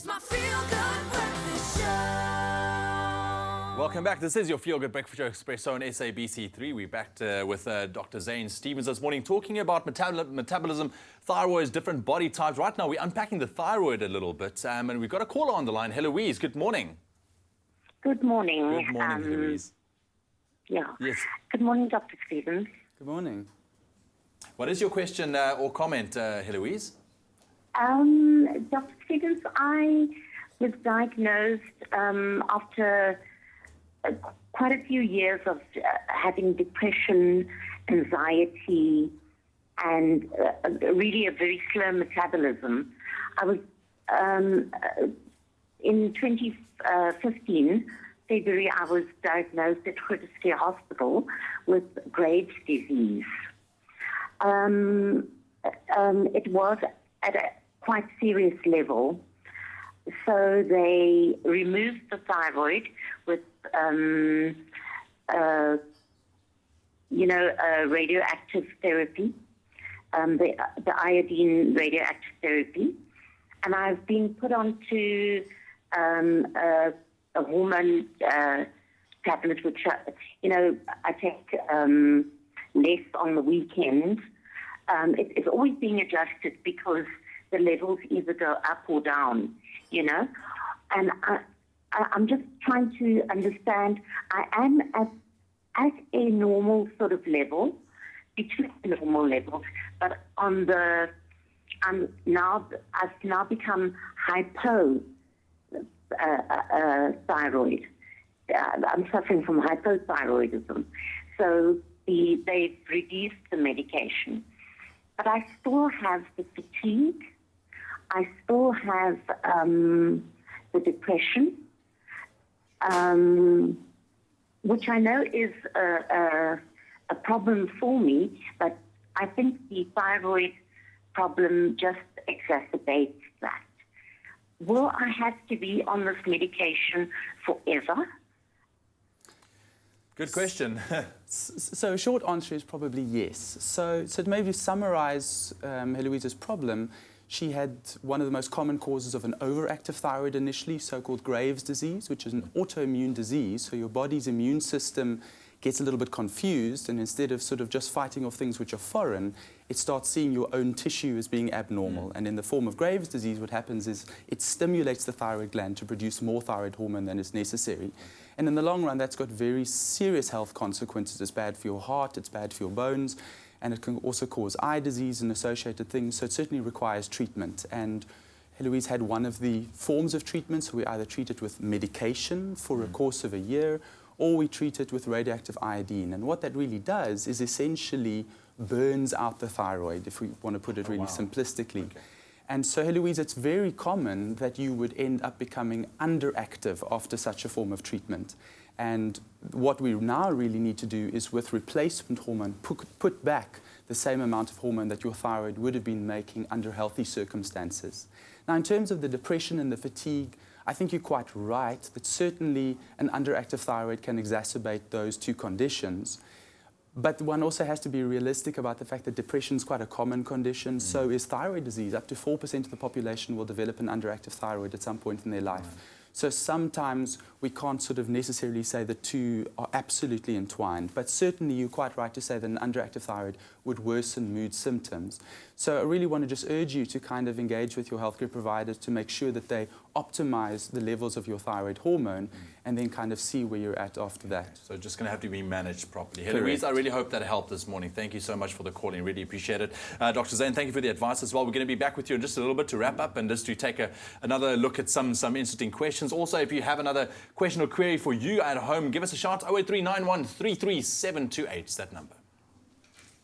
It's my feel-good breakfast show. Welcome back. This is your Feel Good Breakfast Show Expresso on SABC3. We're back with Dr. Zane Stevens this morning talking about metabolism, thyroids, different body types. Right now, we're unpacking the thyroid a little bit, and we've got a caller on the line. Heloise, good morning. Good morning. Good morning, Heloise. Yeah. Yes. Good morning, Dr. Stevens. Good morning. What is your question or comment, Heloise? Dr. Stevens, I was diagnosed after quite a few years of having depression, anxiety, and really a very slow metabolism. I was in 2015, February, I was diagnosed at Groote Hospital with Graves' disease. It was at a quite serious level. So they removed the thyroid with, radioactive therapy, the iodine radioactive therapy. And I've been put onto a hormone tablet, which, I take less on the weekend. It's always being adjusted because the levels either go up or down, And I'm just trying to understand, I am at a normal sort of level, between normal levels, but I've now become hypothyroid. I'm suffering from hypothyroidism. So they've reduced the medication. But I still have the fatigue. I still have the depression, which I know is a problem for me, but I think the thyroid problem just exacerbates that. Will I have to be on this medication forever? Good question. So a short answer is probably yes. So to maybe summarize Heloise's problem, she had one of the most common causes of an overactive thyroid initially, so-called Graves' disease, which is an autoimmune disease. So your body's immune system gets a little bit confused, and instead of sort of just fighting off things which are foreign, it starts seeing your own tissue as being abnormal. And in the form of Graves' disease, what happens is it stimulates the thyroid gland to produce more thyroid hormone than is necessary. And in the long run, that's got very serious health consequences. It's bad for your heart, it's bad for your bones, and it can also cause eye disease and associated things. So it certainly requires treatment. And Heloise had one of the forms of treatment. So we either treat it with medication for a course of a year, or we treat it with radioactive iodine. And what that really does is essentially burns out the thyroid, if we want to put it really simplistically. Okay. And so, Heloise, it's very common that you would end up becoming underactive after such a form of treatment. And what we now really need to do is, with replacement hormone, put back the same amount of hormone that your thyroid would have been making under healthy circumstances. Now, in terms of the depression and the fatigue, I think you're quite right that certainly an underactive thyroid can exacerbate those two conditions. But one also has to be realistic about the fact that depression is quite a common condition. So is thyroid disease. Up to 4% of the population will develop an underactive thyroid at some point in their life. So sometimes we can't sort of necessarily say the two are absolutely entwined, but certainly you're quite right to say that an underactive thyroid would worsen mood symptoms. So I really want to just urge you to kind of engage with your healthcare providers to make sure that they optimize the levels of your thyroid hormone and then kind of see where you're at after that. So just going to have to be managed properly. Heloise, I really hope that helped this morning. Thank you so much for the calling. Really appreciate it. Dr. Zane, thank you for the advice as well. We're going to be back with you in just a little bit to wrap up and just to take another look at some interesting questions. Also, if you have another question or query for you at home, give us a shout. 08391 33728. That number.